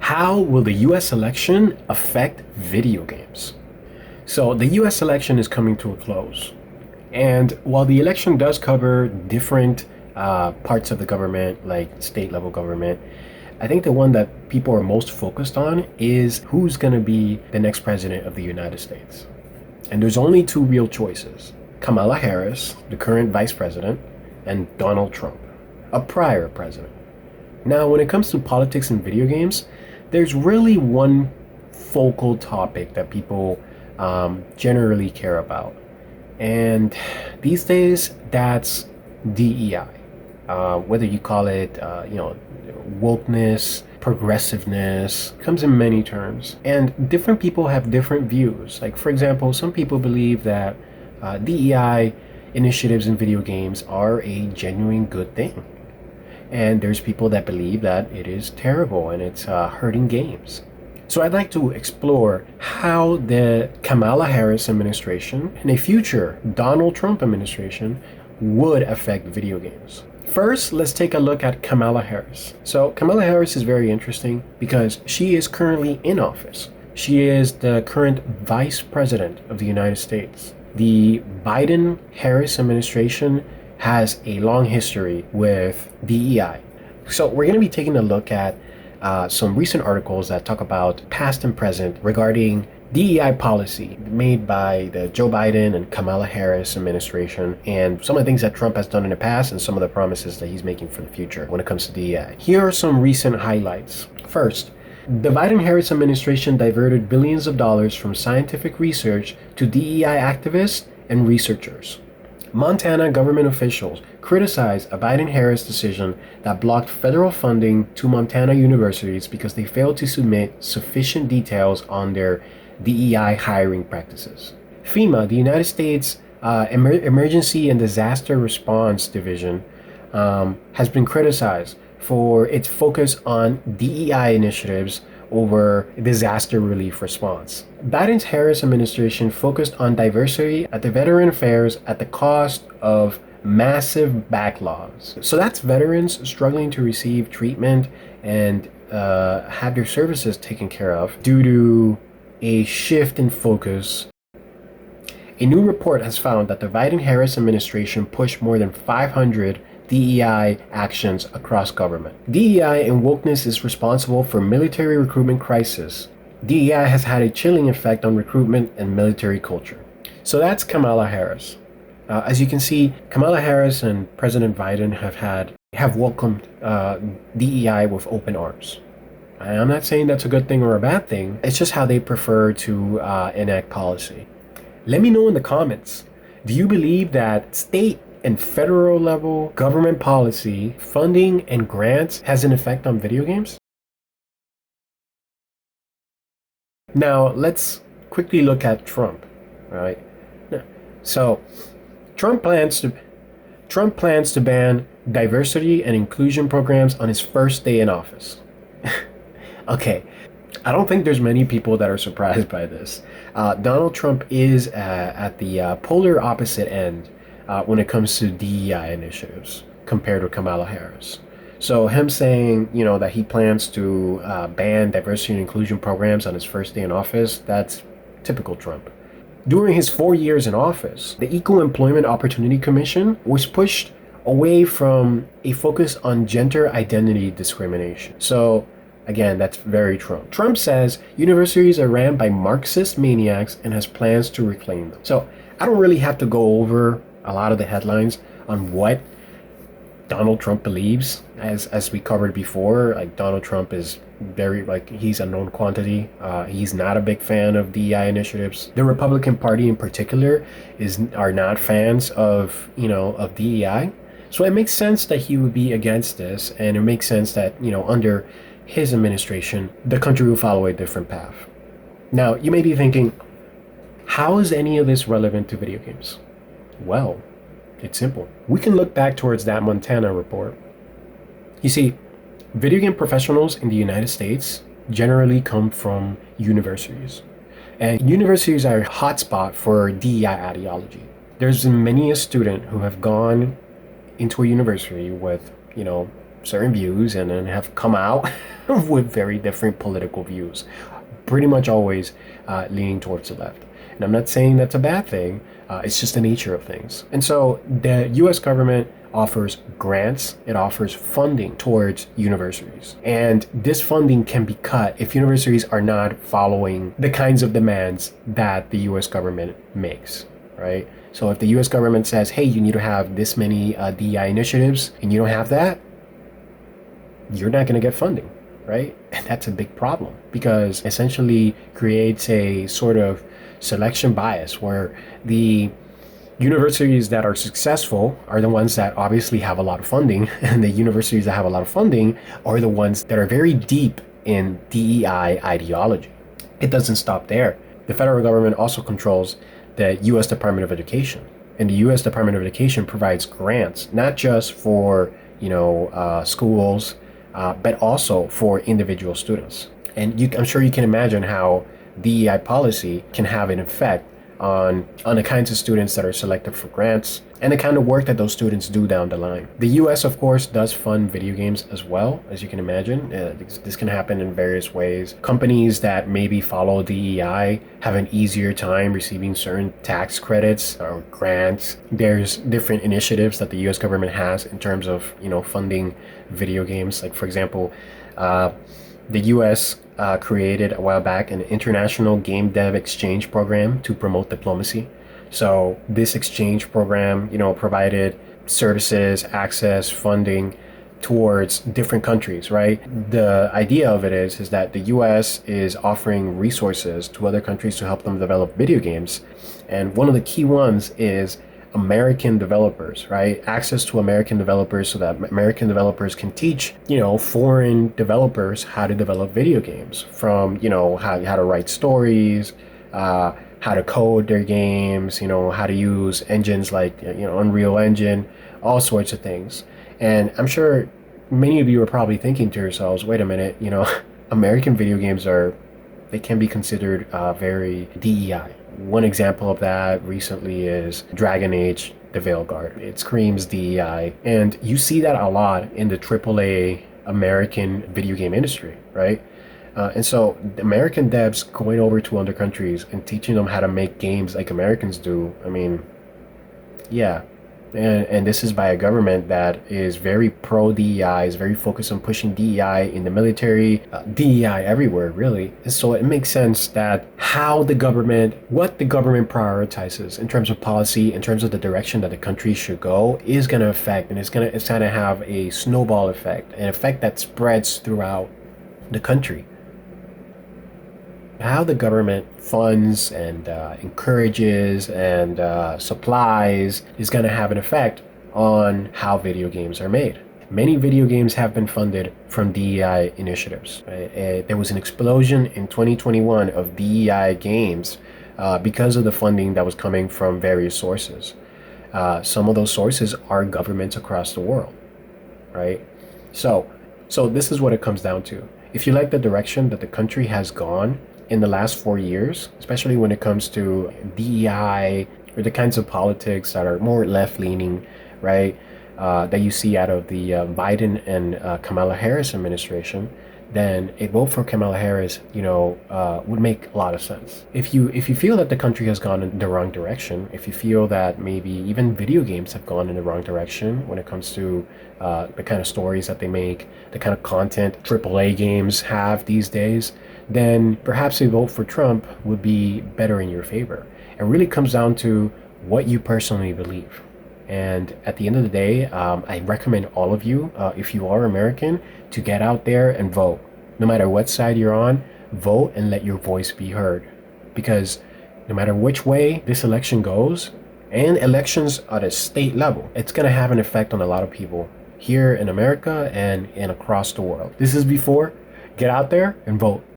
How will the US election affect video games? So, the US election is coming to a close. And while the election does cover different parts of the government, like state level government, I think the one that people are most focused on is who's going to be the next president of the United States. And there's only two real choices: Kamala Harris, the current vice president, and Donald Trump, a prior president. Now, when it comes to politics and video games, there's really one focal topic that people generally care about. And these days, that's DEI. Whether you call it, wokeness, progressiveness, comes in many terms. And different people have different views. Like, for example, some people believe that DEI initiatives in video games are a genuine good thing. And there's people that believe that it is terrible and it's hurting games. So I'd like to explore how the Kamala Harris administration and a future Donald Trump administration would affect video games. First, let's take a look at Kamala Harris. So Kamala Harris is very interesting because she is currently in office. She is the current vice president of the United States. The Biden-Harris administration has a long history with DEI. So we're going to be taking a look at some recent articles that talk about past and present regarding DEI policy made by the Joe Biden and Kamala Harris administration, and some of the things that Trump has done in the past and some of the promises that he's making for the future when it comes to DEI. Here are some recent highlights. First, the Biden-Harris administration diverted billions of dollars from scientific research to DEI activists and researchers. Montana government officials criticized a Biden-Harris decision that blocked federal funding to Montana universities because they failed to submit sufficient details on their DEI hiring practices. FEMA, the United States Emergency and Disaster Response Division, has been criticized for its focus on DEI initiatives over disaster relief response. Biden's Harris administration focused on diversity at the Veteran Affairs at the cost of massive backlogs. So that's veterans struggling to receive treatment and have their services taken care of due to a shift in focus. A new report has found that the Biden-Harris administration pushed more than 500 DEI actions across government. DEI and wokeness is responsible for military recruitment crisis. DEI has had a chilling effect on recruitment and military culture. So that's Kamala Harris. As you can see, Kamala Harris and President Biden have welcomed DEI with open arms. I'm not saying that's a good thing or a bad thing. It's just how they prefer to enact policy. Let me know in the comments. Do you believe that state and federal level government policy, funding, and grants has an effect on video games? Now, let's quickly look at Trump, right? So, Trump plans to ban diversity and inclusion programs on his first day in office. Okay, I don't think there's many people that are surprised by this. Donald Trump is at the polar opposite end when it comes to DEI initiatives compared to Kamala Harris. So him saying, that he plans to ban diversity and inclusion programs on his first day in office, that's typical Trump. During his 4 years in office, the Equal Employment Opportunity Commission was pushed away from a focus on gender identity discrimination. So again, that's very Trump. Trump says universities are ran by Marxist maniacs and has plans to reclaim them. So I don't really have to go over a lot of the headlines on what Donald Trump believes. As we covered before, like Donald Trump is very, he's a known quantity. He's not a big fan of DEI initiatives. The Republican Party in particular are not fans of DEI. So it makes sense that he would be against this, and it makes sense that, under his administration, the country will follow a different path. Now, you may be thinking, how is any of this relevant to video games? Well, it's simple. We can look back towards that Montana report. You see, video game professionals in the United States generally come from universities. And universities are a hotspot for DEI ideology. There's been many a student who have gone into a university with, certain views and then have come out with very different political views, pretty much always leaning towards the left. And I'm not saying that's a bad thing, it's just the nature of things. And so the US government offers grants, it offers funding towards universities. And this funding can be cut if universities are not following the kinds of demands that the US government makes, right? So if the US government says, hey, you need to have this many DEI initiatives and you don't have that, you're not going to get funding, right? And that's a big problem because essentially creates a sort of selection bias where the universities that are successful are the ones that obviously have a lot of funding, and the universities that have a lot of funding are the ones that are very deep in DEI ideology. It doesn't stop there. The federal government also controls the U.S. Department of Education, and the U.S. Department of Education provides grants not just for schools, but also for individual students. And I'm sure you can imagine how DEI policy can have an effect on the kinds of students that are selected for grants and the kind of work that those students do down the line. The US, of course, does fund video games as well, as you can imagine. This can happen in various ways. Companies that maybe follow DEI have an easier time receiving certain tax credits or grants. There's different initiatives that the US government has in terms of, funding video games. Like, for example, the US created a while back an international game dev exchange program to promote diplomacy. So this exchange program, provided services, access, funding towards different countries, right? The idea of it is that the US is offering resources to other countries to help them develop video games. And one of the key ones is American developers, right? Access to American developers so that American developers can teach, foreign developers how to develop video games, from, how to write stories, how to code their games, how to use engines like, Unreal Engine, all sorts of things. And I'm sure many of you are probably thinking to yourselves, wait a minute, American video games they can be considered very DEI. One example of that recently is Dragon Age: The Veilguard. It screams DEI, and you see that a lot in the AAA American video game industry, right? And so the American devs going over to other countries and teaching them how to make games like Americans do, I mean, yeah. And this is by a government that is very pro-DEI, is very focused on pushing DEI in the military, DEI everywhere, really. And so it makes sense that what the government prioritizes in terms of policy, in terms of the direction that the country should go, is going to affect, and it's going to have a snowball effect, an effect that spreads throughout the country. How the government funds and encourages and supplies is going to have an effect on how video games are made. Many video games have been funded from DEI initiatives. Right? There was an explosion in 2021 of DEI games because of the funding that was coming from various sources. Some of those sources are governments across the world, right? So this is what it comes down to. If you like the direction that the country has gone in the last 4 years, especially when it comes to DEI or the kinds of politics that are more left-leaning, right, that you see out of the Biden and Kamala Harris administration, then a vote for Kamala Harris, would make a lot of sense. If you feel that the country has gone in the wrong direction, if you feel that maybe even video games have gone in the wrong direction when it comes to the kind of stories that they make, the kind of content AAA games have these days, then perhaps a vote for Trump would be better in your favor. It really comes down to what you personally believe. And at the end of the day, I recommend all of you, if you are American, to get out there and vote. No matter what side you're on, vote and let your voice be heard. Because no matter which way this election goes, and elections at a state level, it's going to have an effect on a lot of people here in America and across the world. This is before. Get out there and vote.